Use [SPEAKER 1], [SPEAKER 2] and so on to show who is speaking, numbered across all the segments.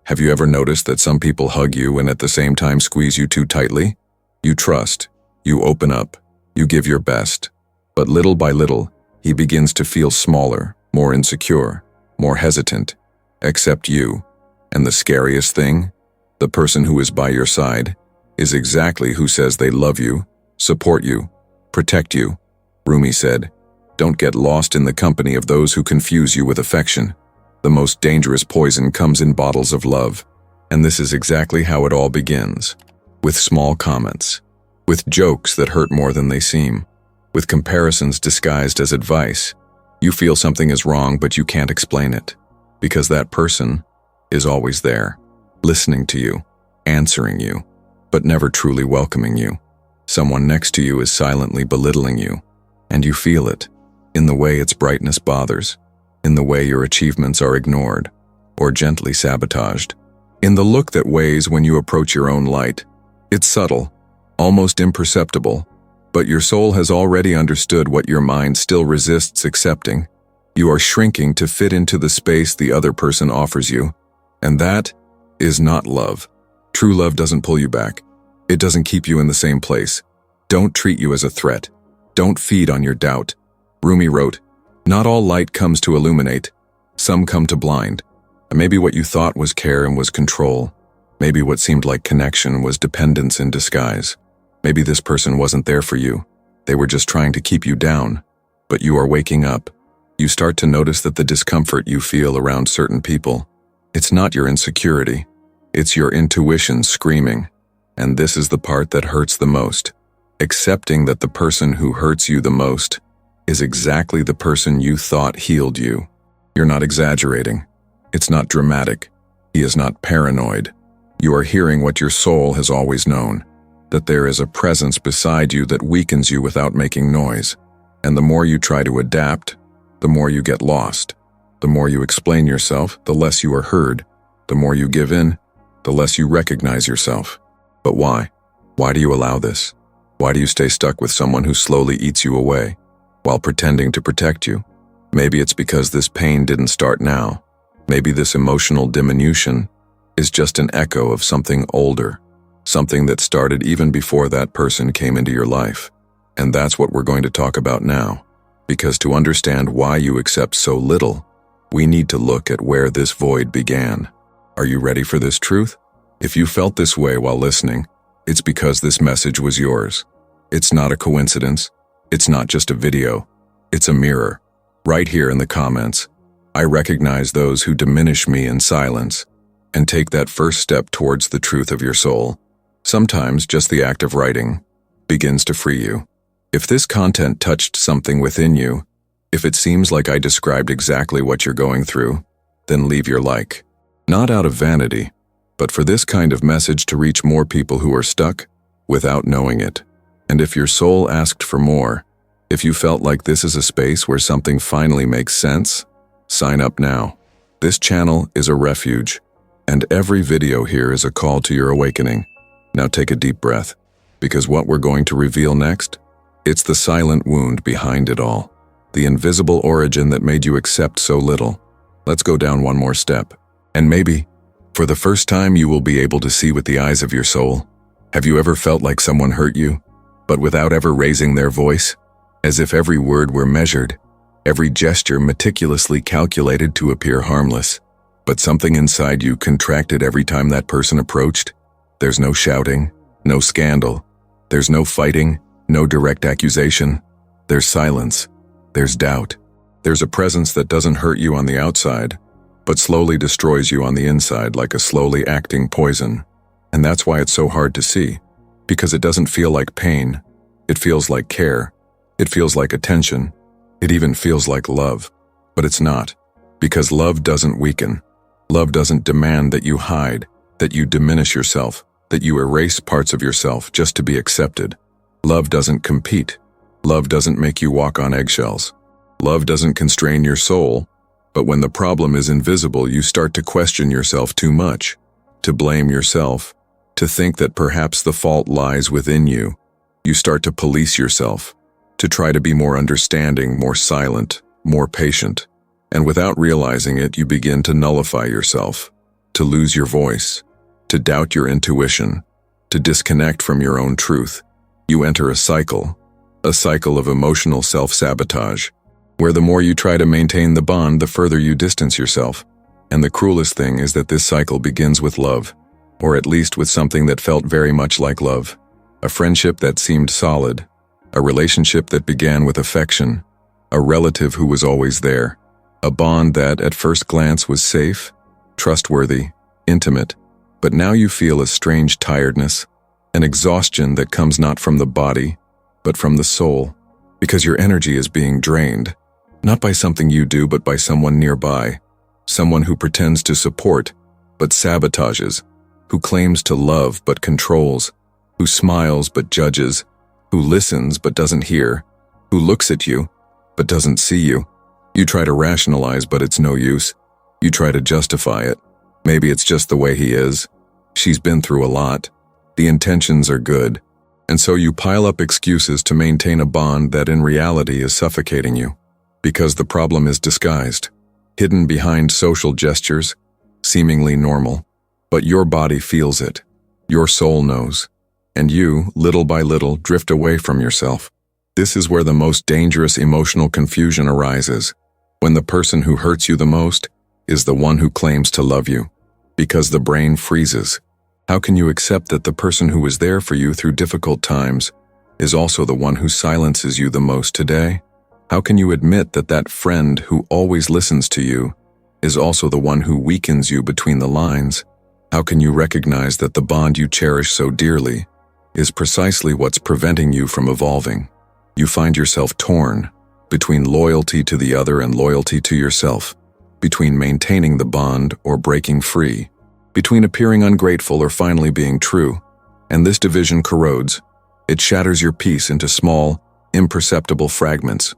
[SPEAKER 1] Have you ever noticed that some people hug you and at the same time squeeze you too tightly? You trust, you open up, you give your best. But little by little, he begins to feel smaller, more insecure, more hesitant. Except you. And the scariest thing? The person who is by your side is exactly who says they love you, support you, protect you. Rumi said, "Don't get lost in the company of those who confuse you with affection. The most dangerous poison comes in bottles of love." And this is exactly how it all begins. With small comments. With jokes that hurt more than they seem. With comparisons disguised as advice. You feel something is wrong, but you can't explain it. Because that person is always there, listening to you, answering you, but never truly welcoming you. Someone next to you is silently belittling you, and you feel it, in the way its brightness bothers, in the way your achievements are ignored, or gently sabotaged, in the look that weighs when you approach your own light. It's subtle, almost imperceptible, but your soul has already understood what your mind still resists accepting. You are shrinking to fit into the space the other person offers you, and that is not love. True love doesn't pull you back. It doesn't keep you in the same place. Don't treat you as a threat. Don't feed on your doubt. Rumi wrote, "Not all light comes to illuminate. Some come to blind." And maybe what you thought was care and was control. Maybe what seemed like connection was dependence in disguise. Maybe this person wasn't there for you. They were just trying to keep you down. But you are waking up. You start to notice that the discomfort you feel around certain people, it's not your insecurity. It's your intuition screaming. And this is the part that hurts the most. Accepting that the person who hurts you the most is exactly the person you thought healed you. You're not exaggerating. It's not dramatic. He is not paranoid. You are hearing what your soul has always known, that there is a presence beside you that weakens you without making noise. And the more you try to adapt, the more you get lost. The more you explain yourself, the less you are heard. The more you give in, the less you recognize yourself. But why? Why do you allow this? Why do you stay stuck with someone who slowly eats you away, while pretending to protect you? Maybe it's because this pain didn't start now. Maybe this emotional diminution is just an echo of something older, something that started even before that person came into your life. And that's what we're going to talk about now. Because to understand why you accept so little, we need to look at where this void began. Are you ready for this truth? If you felt this way while listening, it's because this message was yours. It's not a coincidence. It's not just a video. It's a mirror. Right here in the comments, I recognize those who diminish me in silence and take that first step towards the truth of your soul. Sometimes just the act of writing begins to free you. If this content touched something within you, if it seems like I described exactly what you're going through, then leave your like. Not out of vanity, but for this kind of message to reach more people who are stuck without knowing it. And if your soul asked for more, if you felt like this is a space where something finally makes sense, sign up now. This channel is a refuge, and every video here is a call to your awakening. Now take a deep breath, because what we're going to reveal next, it's the silent wound behind it all, the invisible origin that made you accept so little. Let's go down one more step. And maybe, for the first time, you will be able to see with the eyes of your soul. Have you ever felt like someone hurt you, but without ever raising their voice? As if every word were measured, every gesture meticulously calculated to appear harmless. But something inside you contracted every time that person approached? There's no shouting, no scandal. There's no fighting, no direct accusation. There's silence. There's doubt. There's a presence that doesn't hurt you on the outside, but slowly destroys you on the inside like a slowly acting poison. And that's why it's so hard to see, because it doesn't feel like pain. It feels like care. It feels like attention. It even feels like love. But it's not, because love doesn't weaken. Love doesn't demand that you hide, that you diminish yourself, that you erase parts of yourself just to be accepted. Love doesn't compete. Love doesn't make you walk on eggshells. Love doesn't constrain your soul. But when the problem is invisible, you start to question yourself too much, to blame yourself, to think that perhaps the fault lies within you. You start to police yourself, to try to be more understanding, more silent, more patient. And without realizing it, you begin to nullify yourself. to lose your voice, to doubt your intuition, to disconnect from your own truth. You enter a cycle of emotional self-sabotage, where the more you try to maintain the bond, the further you distance yourself. And the cruelest thing is that this cycle begins with love, or at least with something that felt very much like love. A friendship that seemed solid, a relationship that began with affection, a relative who was always there, a bond that at first glance was safe, trustworthy, intimate, but now you feel a strange tiredness, an exhaustion that comes not from the body, but from the soul, because your energy is being drained, not by something you do, but by someone nearby, someone who pretends to support, but sabotages, who claims to love but controls, who smiles but judges, who listens but doesn't hear, who looks at you but doesn't see you. You try to rationalize, but it's no use. You try to justify it. Maybe it's just the way he is. She's been through a lot. The intentions are good. And so you pile up excuses to maintain a bond that in reality is suffocating you, because the problem is disguised, hidden behind social gestures, seemingly normal. But your body feels it. Your soul knows. And you, little by little, drift away from yourself. This is where the most dangerous emotional confusion arises, when the person who hurts you the most is the one who claims to love you. Because the brain freezes. How can you accept that the person who was there for you through difficult times is also the one who silences you the most today? How can you admit that that friend who always listens to you is also the one who weakens you between the lines? How can you recognize that the bond you cherish so dearly is precisely what's preventing you from evolving? You find yourself torn between loyalty to the other and loyalty to yourself, between maintaining the bond or breaking free, between appearing ungrateful or finally being true. And this division corrodes. It shatters your peace into small, imperceptible fragments,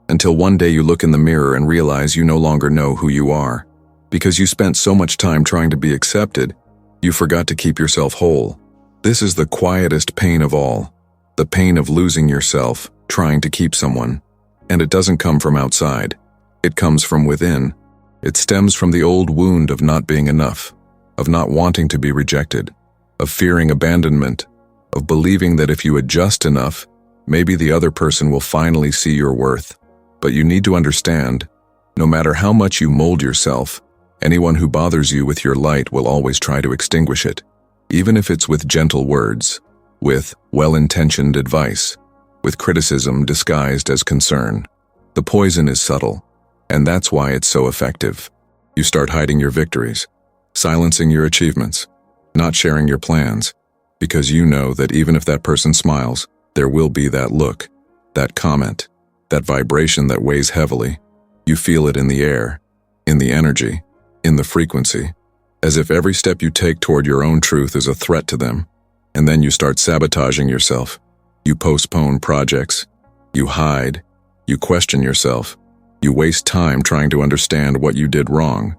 [SPEAKER 1] until one day you look in the mirror and realize you no longer know who you are. Because you spent so much time trying to be accepted, you forgot to keep yourself whole. This is the quietest pain of all, the pain of losing yourself, trying to keep someone. And it doesn't come from outside. It comes from within. It stems from the old wound of not being enough, of not wanting to be rejected, of fearing abandonment, of believing that if you adjust enough, maybe the other person will finally see your worth. But you need to understand, no matter how much you mold yourself, anyone who bothers you with your light will always try to extinguish it, even if it's with gentle words, with well-intentioned advice, with criticism disguised as concern. The poison is subtle, and that's why it's so effective. You start hiding your victories, silencing your achievements, not sharing your plans, because you know that even if that person smiles, there will be that look, that comment, that vibration that weighs heavily. You feel it in the air, in the energy, in the frequency, as if every step you take toward your own truth is a threat to them. And then you start sabotaging yourself. You postpone projects. You hide. You question yourself. You waste time trying to understand what you did wrong.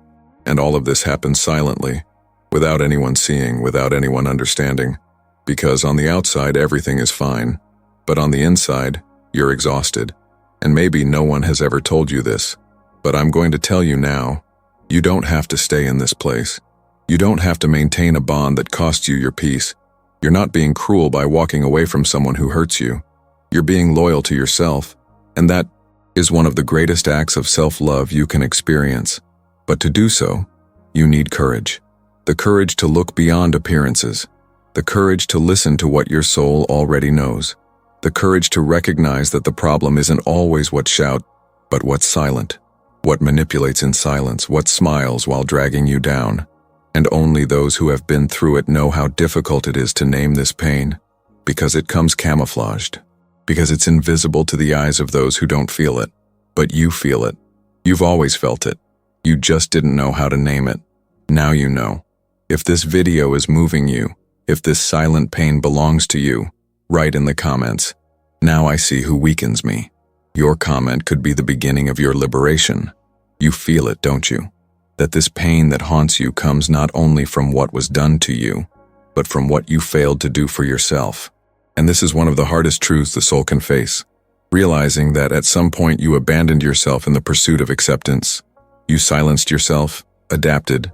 [SPEAKER 1] And all of this happens silently, without anyone seeing, without anyone understanding. Because on the outside, everything is fine. But on the inside, you're exhausted. And maybe no one has ever told you this. But I'm going to tell you now, you don't have to stay in this place. You don't have to maintain a bond that costs you your peace. You're not being cruel by walking away from someone who hurts you. You're being loyal to yourself. And that is one of the greatest acts of self-love you can experience. But to do so, you need courage. The courage to look beyond appearances. The courage to listen to what your soul already knows. The courage to recognize that the problem isn't always what shouts, but what's silent. What manipulates in silence, what smiles while dragging you down. And only those who have been through it know how difficult it is to name this pain, because it comes camouflaged, because it's invisible to the eyes of those who don't feel it. But you feel it. You've always felt it. You just didn't know how to name it. Now you know. If this video is moving you, if this silent pain belongs to you, write in the comments, "Now I see who weakens me." Your comment could be the beginning of your liberation. You feel it, don't you? That this pain that haunts you comes not only from what was done to you, but from what you failed to do for yourself. And this is one of the hardest truths the soul can face. Realizing that at some point you abandoned yourself in the pursuit of acceptance. You silenced yourself, adapted,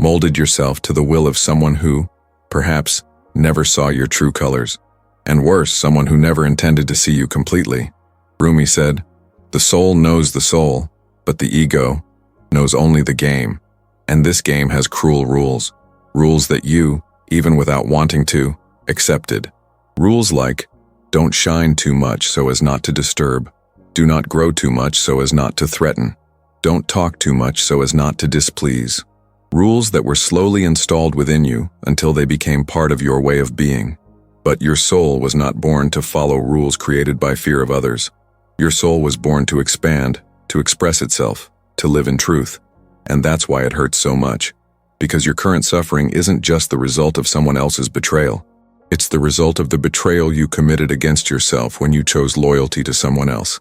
[SPEAKER 1] molded yourself to the will of someone who, perhaps, never saw your true colors. And worse, someone who never intended to see you completely. Rumi said, "The soul knows the soul, but the ego knows only the game. And this game has cruel rules. Rules that you, even without wanting to, accepted. Rules like, don't shine too much so as not to disturb. Do not grow too much so as not to threaten. Don't talk too much so as not to displease." Rules that were slowly installed within you until they became part of your way of being. But your soul was not born to follow rules created by fear of others. Your soul was born to expand, to express itself, to live in truth. And that's why it hurts so much. Because your current suffering isn't just the result of someone else's betrayal. It's the result of the betrayal you committed against yourself when you chose loyalty to someone else,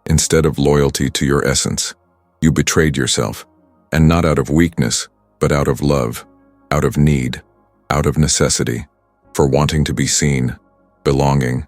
[SPEAKER 1] instead of loyalty to your essence. You betrayed yourself, and not out of weakness, but out of love, out of need, out of necessity, for wanting to be seen, belonging,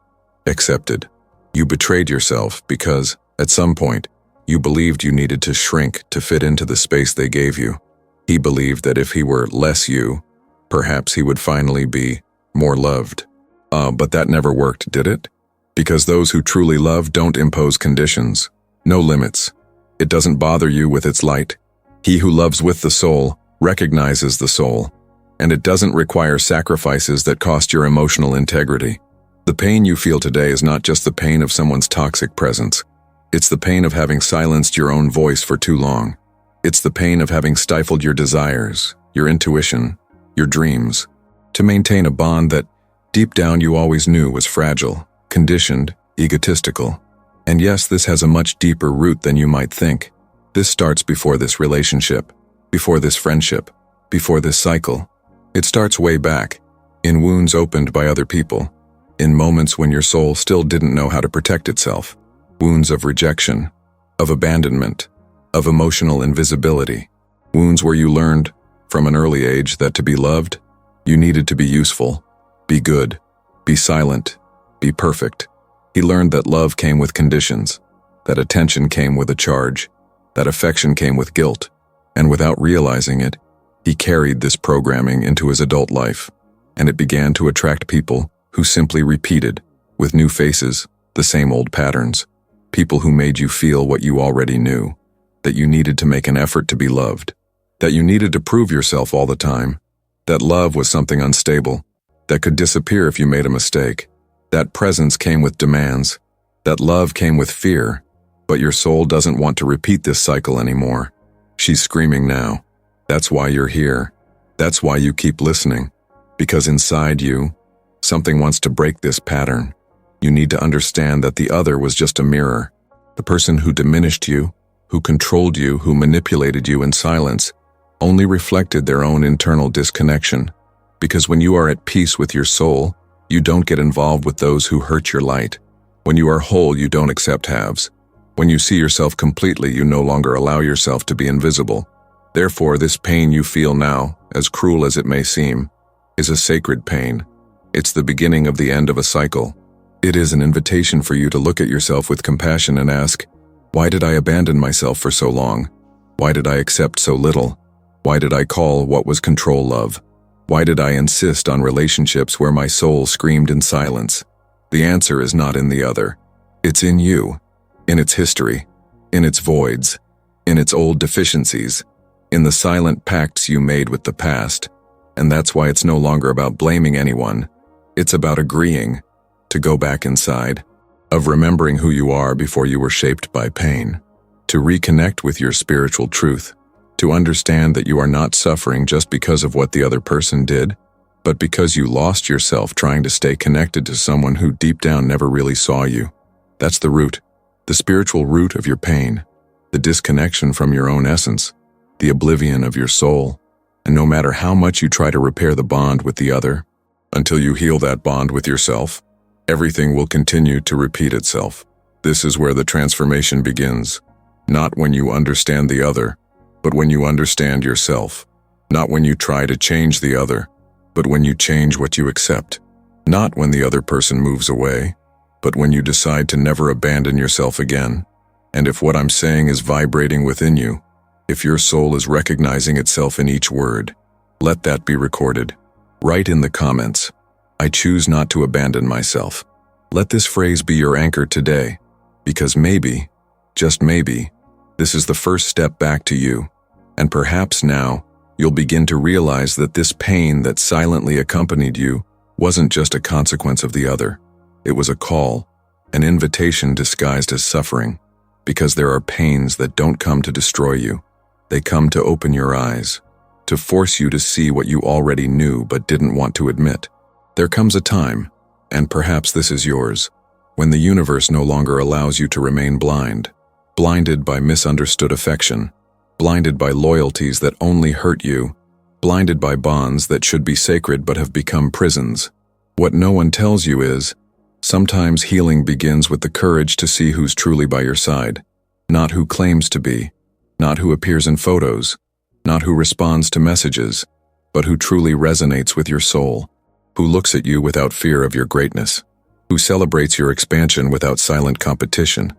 [SPEAKER 1] accepted. You betrayed yourself because, at some point, you believed you needed to shrink to fit into the space they gave you. He believed that if he were less you, perhaps he would finally be more loved. But that never worked, did it? Because those who truly love don't impose conditions, no limits. It doesn't bother you with its light. He who loves with the soul recognizes the soul, and it doesn't require sacrifices that cost your emotional integrity. The pain you feel today is not just the pain of someone's toxic presence. It's the pain of having silenced your own voice for too long. It's the pain of having stifled your desires, your intuition, your dreams, to maintain a bond that, deep down, you always knew was fragile, conditioned, egotistical. And yes, this has a much deeper root than you might think. This starts before this relationship, before this friendship, before this cycle. It starts way back, in wounds opened by other people, in moments when your soul still didn't know how to protect itself. Wounds of rejection, of abandonment, of emotional invisibility. Wounds where you learned, from an early age, that to be loved, you needed to be useful, be good, be silent, be perfect. He learned that love came with conditions, that attention came with a charge, that affection came with guilt, and without realizing it, he carried this programming into his adult life, and it began to attract people who simply repeated, with new faces, the same old patterns. People who made you feel what you already knew, that you needed to make an effort to be loved, that you needed to prove yourself all the time, that love was something unstable, that could disappear if you made a mistake. That presence came with demands, that love came with fear, but your soul doesn't want to repeat this cycle anymore. She's screaming now. That's why you're here. That's why you keep listening. Because inside you, something wants to break this pattern. You need to understand that the other was just a mirror. The person who diminished you, who controlled you, who manipulated you in silence, only reflected their own internal disconnection. Because when you are at peace with your soul, you don't get involved with those who hurt your light. When you are whole, you don't accept halves. When you see yourself completely, you no longer allow yourself to be invisible. Therefore, this pain you feel now, as cruel as it may seem, is a sacred pain. It's the beginning of the end of a cycle. It is an invitation for you to look at yourself with compassion and ask, why did I abandon myself for so long? Why did I accept so little? Why did I call what was control love? Why did I insist on relationships where my soul screamed in silence? The answer is not in the other. It's in you, in its history, in its voids, in its old deficiencies, in the silent pacts you made with the past. And that's why it's no longer about blaming anyone. It's about agreeing to go back inside, of remembering who you are before you were shaped by pain, to reconnect with your spiritual truth, to understand that you are not suffering just because of what the other person did, but because you lost yourself trying to stay connected to someone who deep down never really saw you. That's the root, the spiritual root of your pain, the disconnection from your own essence, the oblivion of your soul. And no matter how much you try to repair the bond with the other, until you heal that bond with yourself, everything will continue to repeat itself. This is where the transformation begins, not when you understand the other, but when you understand yourself. Not when you try to change the other, but when you change what you accept. Not when the other person moves away, but when you decide to never abandon yourself again. And if what I'm saying is vibrating within you, if your soul is recognizing itself in each word, Let that be recorded. Write in the comments, "I choose not to abandon myself." Let this phrase be your anchor today, because maybe, just maybe, this is the first step back to you, and perhaps now you'll begin to realize that this pain that silently accompanied you wasn't just a consequence of the other. It was a call, an invitation disguised as suffering, because there are pains that don't come to destroy you. They come to open your eyes, to force you to see what you already knew but didn't want to admit. There comes a time, and perhaps this is yours, when the universe no longer allows you to remain blind, blinded by misunderstood affection, blinded by loyalties that only hurt you, blinded by bonds that should be sacred but have become prisons. What no one tells you is, sometimes healing begins with the courage to see who's truly by your side, not who claims to be, not who appears in photos, not who responds to messages, but who truly resonates with your soul, who looks at you without fear of your greatness, who celebrates your expansion without silent competition,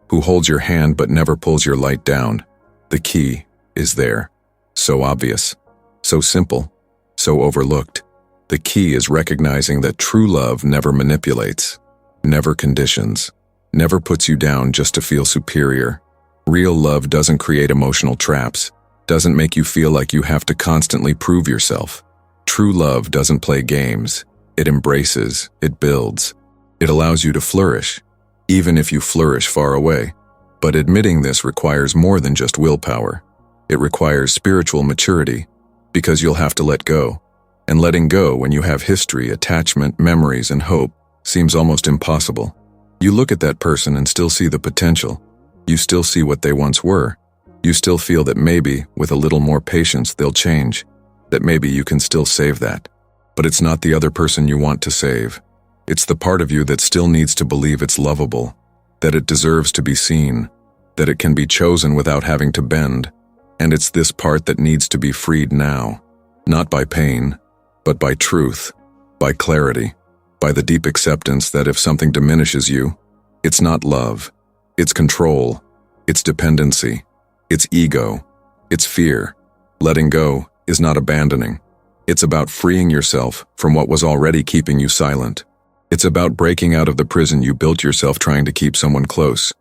[SPEAKER 1] who holds your hand but never pulls your light down. The key is there. So obvious, so simple, so overlooked. The key is recognizing that true love never manipulates, never conditions, never puts you down just to feel superior. Real love doesn't create emotional traps, doesn't make you feel like you have to constantly prove yourself. True love doesn't play games. It embraces, it builds. It allows you to flourish, even if you flourish far away. But admitting this requires more than just willpower. It requires spiritual maturity, because you'll have to let go. And letting go when you have history, attachment, memories, and hope seems almost impossible. You look at that person and still see the potential. You still see what they once were. You still feel that maybe, with a little more patience, they'll change. That maybe you can still save that. But it's not the other person you want to save. It's the part of you that still needs to believe it's lovable, that it deserves to be seen, that it can be chosen without having to bend. And it's this part that needs to be freed now, not by pain, but by truth, by clarity, by the deep acceptance that if something diminishes you, it's not love, it's control, it's dependency, it's ego, it's fear. Letting go is not abandoning. It's about freeing yourself from what was already keeping you silent. It's about breaking out of the prison you built yourself trying to keep someone close.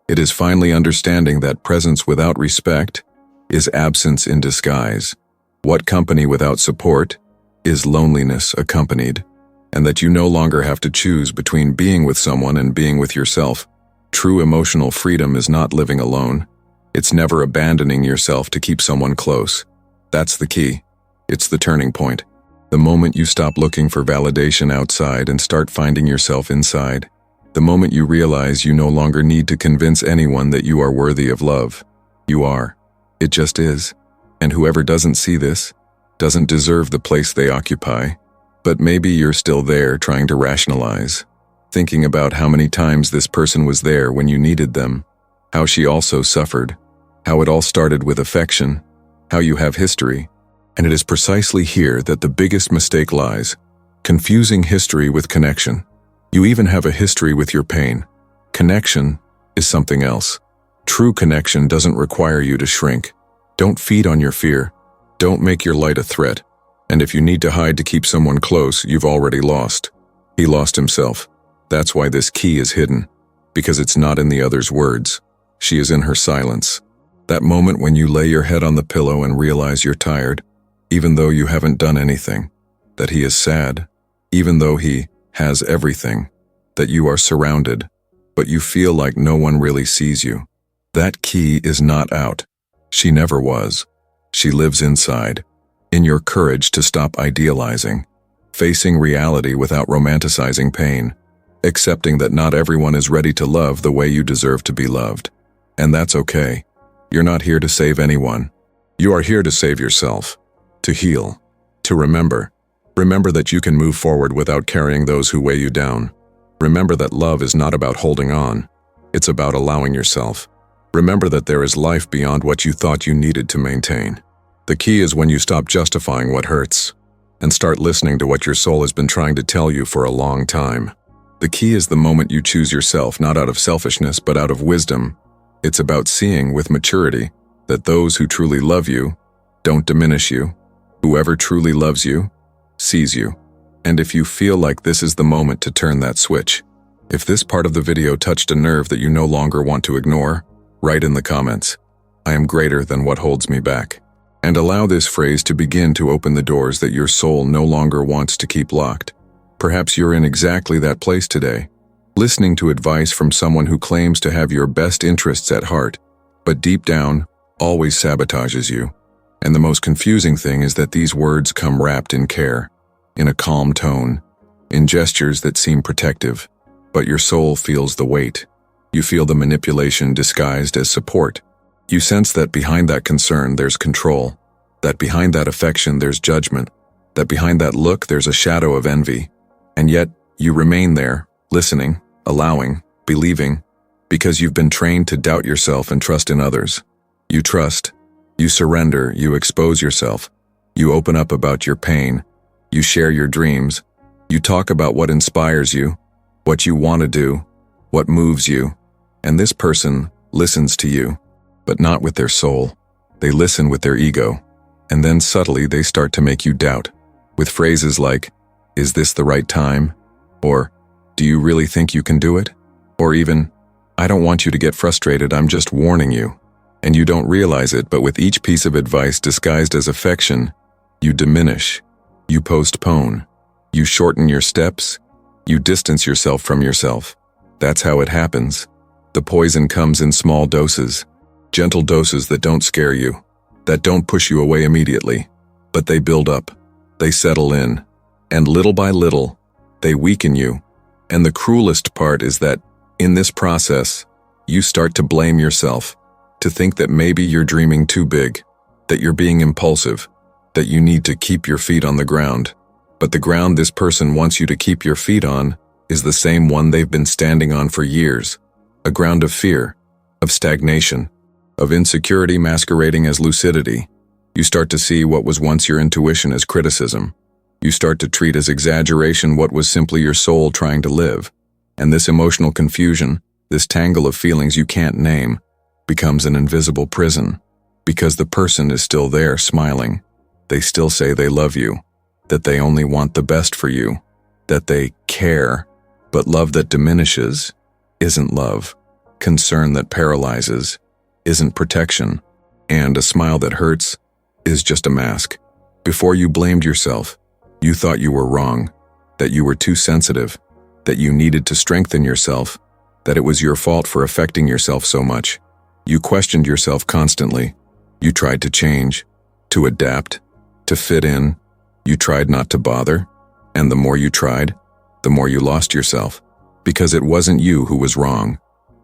[SPEAKER 1] It is finally understanding that presence without respect is absence in disguise. What company without support is loneliness accompanied, and that you no longer have to choose between being with someone and being with yourself. True emotional freedom is not living alone. It's never abandoning yourself to keep someone close. That's the key. It's the turning point. The moment you stop looking for validation outside and start finding yourself inside. The moment you realize you no longer need to convince anyone that you are worthy of love. You are. It just is. And whoever doesn't see this doesn't deserve the place they occupy. But maybe you're still there trying to rationalize, thinking about how many times this person was there when you needed them, how she also suffered, how it all started with affection, how you have history. And it is precisely here that the biggest mistake lies, confusing history with connection. You even have a history with your pain. Connection is something else. True connection doesn't require you to shrink. Don't feed on your fear. Don't make your light a threat. And if you need to hide to keep someone close, you've already lost. He lost himself. That's why this key is hidden. Because it's not in the other's words. She is in her silence. That moment when you lay your head on the pillow and realize you're tired, even though you haven't done anything. That he is sad, even though he has everything. That you are surrounded, but you feel like no one really sees you. That key is not out. She never was. She lives inside. In your courage to stop idealizing, facing reality without romanticizing pain, accepting that not everyone is ready to love the way you deserve to be loved. And that's okay. You're not here to save anyone. You are here to save yourself, to heal, to remember. Remember that you can move forward without carrying those who weigh you down. Remember that love is not about holding on. It's about allowing yourself. Remember that there is life beyond what you thought you needed to maintain. The key is when you stop justifying what hurts and start listening to what your soul has been trying to tell you for a long time. The key is the moment you choose yourself, not out of selfishness, but out of wisdom. It's about seeing with maturity that those who truly love you don't diminish you. Whoever truly loves you, sees you. And if you feel like this is the moment to turn that switch, if this part of the video touched a nerve that you no longer want to ignore, write in the comments, "I am greater than what holds me back." And allow this phrase to begin to open the doors that your soul no longer wants to keep locked. Perhaps you're in exactly that place today, listening to advice from someone who claims to have your best interests at heart, but deep down, always sabotages you. And the most confusing thing is that these words come wrapped in care, in a calm tone, in gestures that seem protective, but your soul feels the weight. You feel the manipulation disguised as support. You sense that behind that concern there's control, that behind that affection there's judgment, that behind that look there's a shadow of envy. And yet, you remain there, listening, allowing, believing, because you've been trained to doubt yourself and trust in others. You trust, you surrender, you expose yourself, you open up about your pain, you share your dreams, you talk about what inspires you, what you want to do, what moves you, and this person listens to you, but not with their soul. They listen with their ego, and then subtly they start to make you doubt, with phrases like, "Is this the right time?" Or, "Do you really think you can do it?" Or even, "I don't want you to get frustrated, I'm just warning you." And you don't realize it, but with each piece of advice disguised as affection, you diminish, you postpone, you shorten your steps, you distance yourself from yourself. That's how it happens. The poison comes in small doses, gentle doses that don't scare you, that don't push you away immediately, but they build up, they settle in, and little by little, they weaken you. And the cruelest part is that, in this process, you start to blame yourself, to think that maybe you're dreaming too big, that you're being impulsive, that you need to keep your feet on the ground. But the ground this person wants you to keep your feet on is the same one they've been standing on for years, a ground of fear, of stagnation, of insecurity masquerading as lucidity. You start to see what was once your intuition as criticism. You start to treat as exaggeration what was simply your soul trying to live. And this emotional confusion, this tangle of feelings you can't name, becomes an invisible prison, because the person is still there smiling. They still say they love you, that they only want the best for you, that they care, but love that diminishes isn't love. Concern that paralyzes isn't protection, and a smile that hurts is just a mask. Before you blamed yourself, you thought you were wrong, that you were too sensitive, that you needed to strengthen yourself, that it was your fault for affecting yourself so much. You questioned yourself constantly. You tried to change, to adapt, to fit in. You tried not to bother, and the more you tried, the more you lost yourself. Because it wasn't you who was wrong.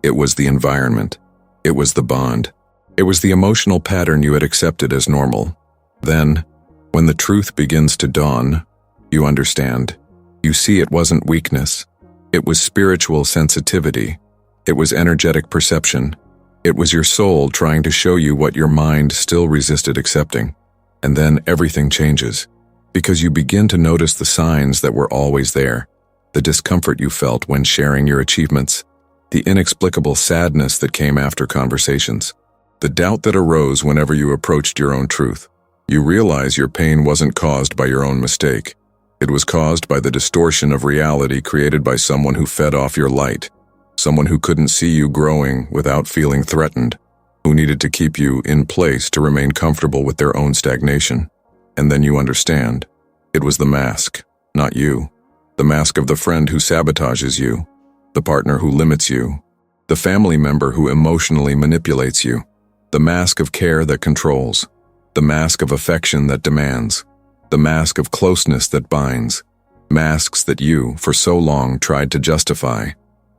[SPEAKER 1] It was the environment. It was the bond. It was the emotional pattern you had accepted as normal. Then, when the truth begins to dawn, you understand. You see it wasn't weakness. It was spiritual sensitivity. It was energetic perception. It was your soul trying to show you what your mind still resisted accepting. And then everything changes, because you begin to notice the signs that were always there, the discomfort you felt when sharing your achievements, the inexplicable sadness that came after conversations, the doubt that arose whenever you approached your own truth. You realize your pain wasn't caused by your own mistake. It was caused by the distortion of reality created by someone who fed off your light, someone who couldn't see you growing without feeling threatened, who needed to keep you in place to remain comfortable with their own stagnation. And then you understand. It was the mask, not you. The mask of the friend who sabotages you, the partner who limits you, the family member who emotionally manipulates you, the mask of care that controls, the mask of affection that demands, the mask of closeness that binds, masks that you, for so long, tried to justify,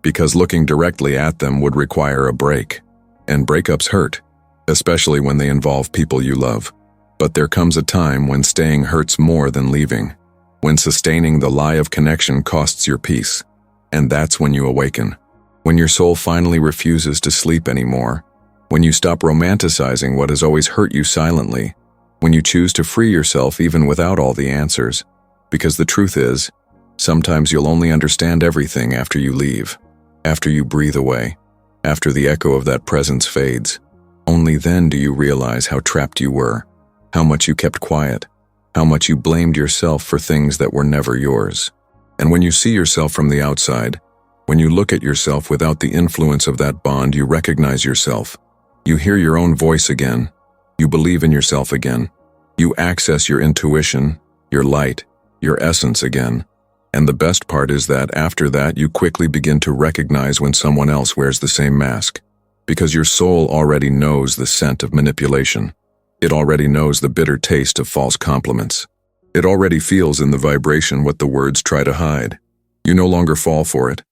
[SPEAKER 1] because looking directly at them would require a break. And breakups hurt, especially when they involve people you love. But there comes a time when staying hurts more than leaving, when sustaining the lie of connection costs your peace. And that's when you awaken, when your soul finally refuses to sleep anymore, when you stop romanticizing what has always hurt you silently, when you choose to free yourself even without all the answers. Because the truth is, sometimes you'll only understand everything after you leave, after you breathe away, after the echo of that presence fades. Only then do you realize how trapped you were, how much you kept quiet, how much you blamed yourself for things that were never yours. And when you see yourself from the outside, when you look at yourself without the influence of that bond, you recognize yourself. You hear your own voice again. You believe in yourself again. You access your intuition, your light, your essence again. And the best part is that after that, you quickly begin to recognize when someone else wears the same mask. Because your soul already knows the scent of manipulation. It already knows the bitter taste of false compliments. It already feels in the vibration what the words try to hide. You no longer fall for it.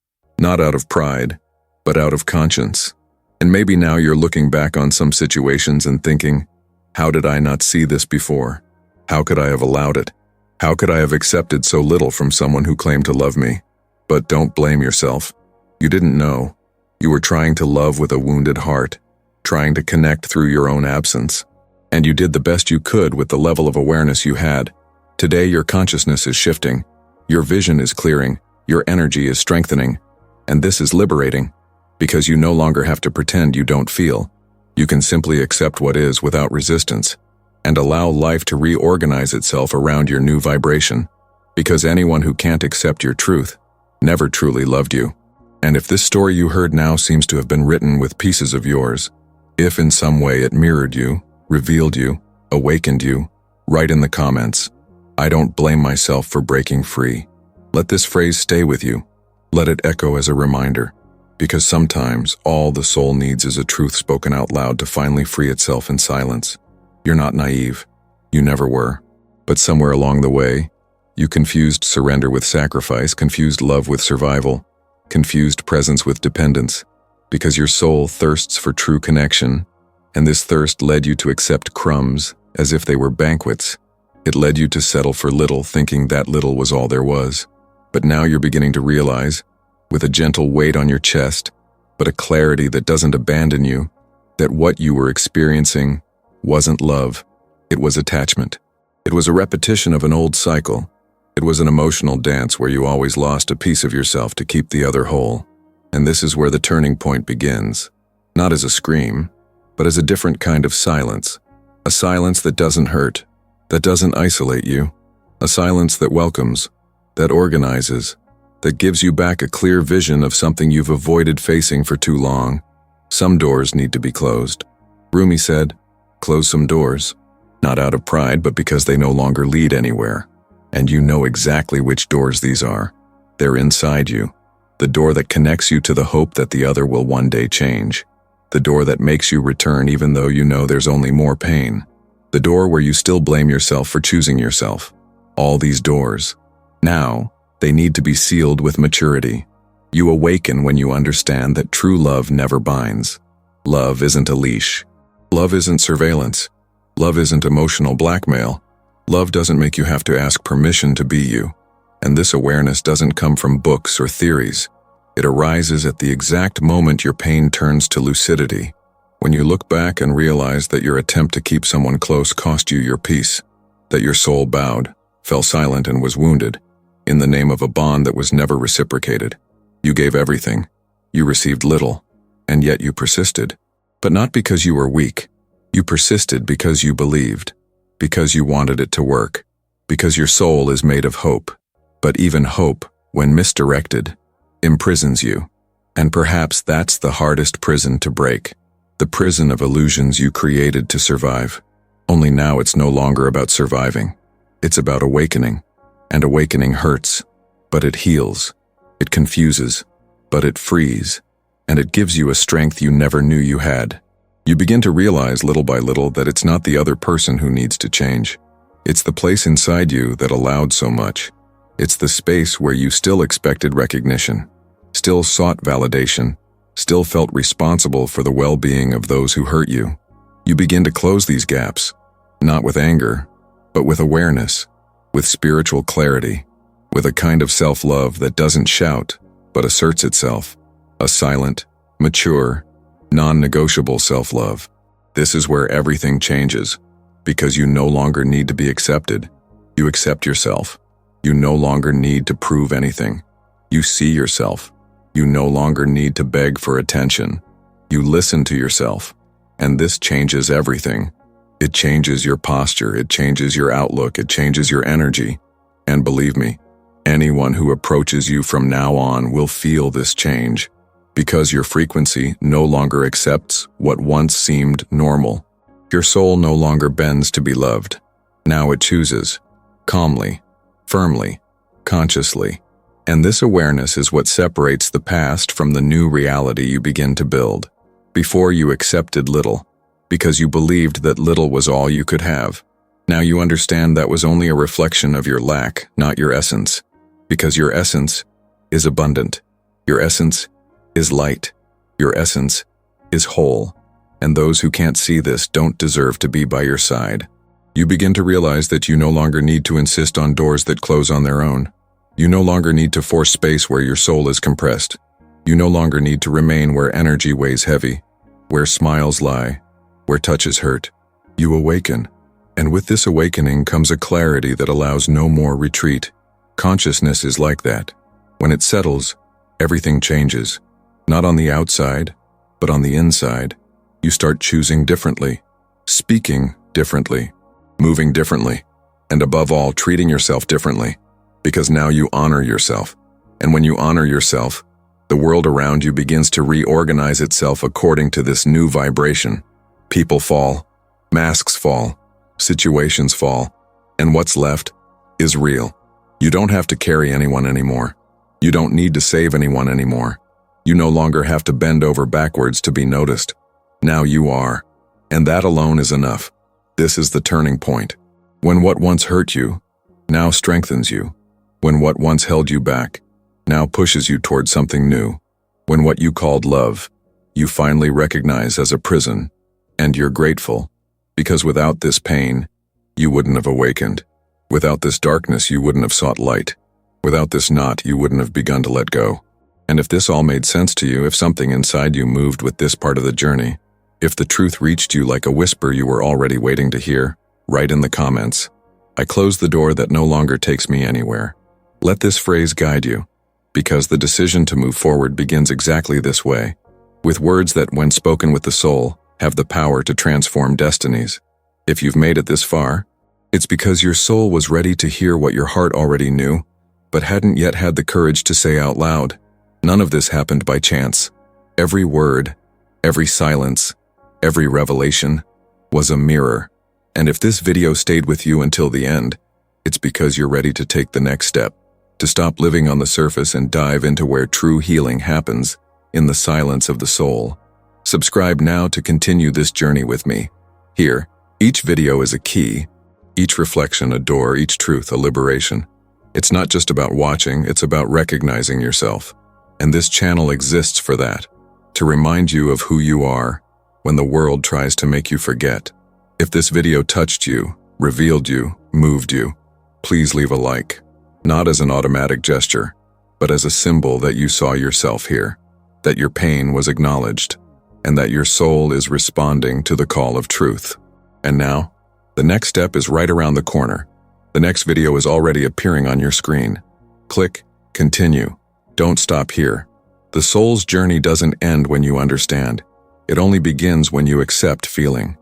[SPEAKER 1] Not out of pride, but out of conscience. And maybe now you're looking back on some situations and thinking, how did I not see this before? How could I have allowed it? How could I have accepted so little from someone who claimed to love me? But don't blame yourself. You didn't know. You were trying to love with a wounded heart, trying to connect through your own absence. And you did the best you could with the level of awareness you had. Today your consciousness is shifting. Your vision is clearing. Your energy is strengthening. And this is liberating, because you no longer have to pretend you don't feel. You can simply accept what is without resistance, and allow life to reorganize itself around your new vibration. Because anyone who can't accept your truth never truly loved you. And if this story you heard now seems to have been written with pieces of yours, if in some way it mirrored you, revealed you, awakened you, write in the comments, I don't blame myself for breaking free. Let this phrase stay with you. Let it echo as a reminder, because sometimes all the soul needs is a truth spoken out loud to finally free itself in silence. You're not naive. You never were. But somewhere along the way, you confused surrender with sacrifice, confused love with survival, confused presence with dependence, because your soul thirsts for true connection, and this thirst led you to accept crumbs as if they were banquets. It led you to settle for little, thinking that little was all there was. But now you're beginning to realize, with a gentle weight on your chest, but a clarity that doesn't abandon you, that what you were experiencing wasn't love. It was attachment. It was a repetition of an old cycle. It was an emotional dance where you always lost a piece of yourself to keep the other whole. And this is where the turning point begins. Not as a scream, but as a different kind of silence. A silence that doesn't hurt, that doesn't isolate you. A silence that welcomes, that organizes, that gives you back a clear vision of something you've avoided facing for too long. Some doors need to be closed. Rumi said, close some doors, not out of pride, but because they no longer lead anywhere. And you know exactly which doors these are. They're inside you. The door that connects you to the hope that the other will one day change. The door that makes you return even though you know there's only more pain. The door where you still blame yourself for choosing yourself. All these doors. Now, they need to be sealed with maturity. You awaken when you understand that true love never binds. Love isn't a leash. Love isn't surveillance. Love isn't emotional blackmail. Love doesn't make you have to ask permission to be you. And this awareness doesn't come from books or theories. It arises at the exact moment your pain turns to lucidity. When you look back and realize that your attempt to keep someone close cost you your peace. That your soul bowed, fell silent, and was wounded. In the name of a bond that was never reciprocated. You gave everything. You received little. And yet you persisted. But not because you were weak. You persisted because you believed. Because you wanted it to work. Because your soul is made of hope. But even hope, when misdirected, imprisons you. And perhaps that's the hardest prison to break. The prison of illusions you created to survive. Only now it's no longer about surviving. It's about awakening. And awakening hurts, but it heals. It confuses, but it frees. And it gives you a strength you never knew you had. You begin to realize little by little that it's not the other person who needs to change. It's the place inside you that allowed so much. It's the space where you still expected recognition, still sought validation, still felt responsible for the well-being of those who hurt you. You begin to close these gaps, not with anger, but with awareness, with spiritual clarity, with a kind of self-love that doesn't shout, but asserts itself, a silent, mature, non-negotiable self-love. This is where everything changes, because you no longer need to be accepted. You accept yourself. You no longer need to prove anything. You see yourself. You no longer need to beg for attention. You listen to yourself. And this changes everything. It changes your posture, it changes your outlook, it changes your energy. And believe me, anyone who approaches you from now on will feel this change, because your frequency no longer accepts what once seemed normal. Your soul no longer bends to be loved. Now it chooses, calmly, firmly, consciously. And this awareness is what separates the past from the new reality you begin to build. Before, you accepted little, because you believed that little was all you could have. Now you understand that was only a reflection of your lack, not your essence. Because your essence is abundant. Your essence is light. Your essence is whole. And those who can't see this don't deserve to be by your side. You begin to realize that you no longer need to insist on doors that close on their own. You no longer need to force space where your soul is compressed. You no longer need to remain where energy weighs heavy, where smiles lie, where touches hurt. You awaken. And with this awakening comes a clarity that allows no more retreat. Consciousness is like that. When it settles, everything changes. Not on the outside, but on the inside. You start choosing differently, speaking differently, moving differently, and above all, treating yourself differently. Because now you honor yourself. And when you honor yourself, the world around you begins to reorganize itself according to this new vibration. People fall, masks fall, situations fall, and what's left is real. You don't have to carry anyone anymore. You don't need to save anyone anymore. You no longer have to bend over backwards to be noticed. Now you are, and that alone is enough. This is the turning point. When what once hurt you now strengthens you. When what once held you back now pushes you toward something new. When what you called love, you finally recognize as a prison. And you're grateful, because without this pain, you wouldn't have awakened. Without this darkness, you wouldn't have sought light. Without this knot, you wouldn't have begun to let go. And if this all made sense to you, if something inside you moved with this part of the journey, if the truth reached you like a whisper you were already waiting to hear, write in the comments, "I close the door that no longer takes me anywhere." Let this phrase guide you, because the decision to move forward begins exactly this way, with words that, when spoken with the soul, have the power to transform destinies. If you've made it this far, it's because your soul was ready to hear what your heart already knew, but hadn't yet had the courage to say out loud. None of this happened by chance. Every word, every silence, every revelation was a mirror. And if this video stayed with you until the end, it's because you're ready to take the next step, to stop living on the surface and dive into where true healing happens, in the silence of the soul. Subscribe now to continue this journey with me. Here, each video is a key, each reflection a door, each truth a liberation. It's not just about watching, it's about recognizing yourself. And this channel exists for that, to remind you of who you are when the world tries to make you forget. If this video touched you, revealed you, moved you, please leave a like, not as an automatic gesture, but as a symbol that you saw yourself here, that your pain was acknowledged, and that your soul is responding to the call of truth. And now, the next step is right around the corner. The next video is already appearing on your screen. Click Continue. Don't stop here. The soul's journey doesn't end when you understand. It only begins when you accept feeling.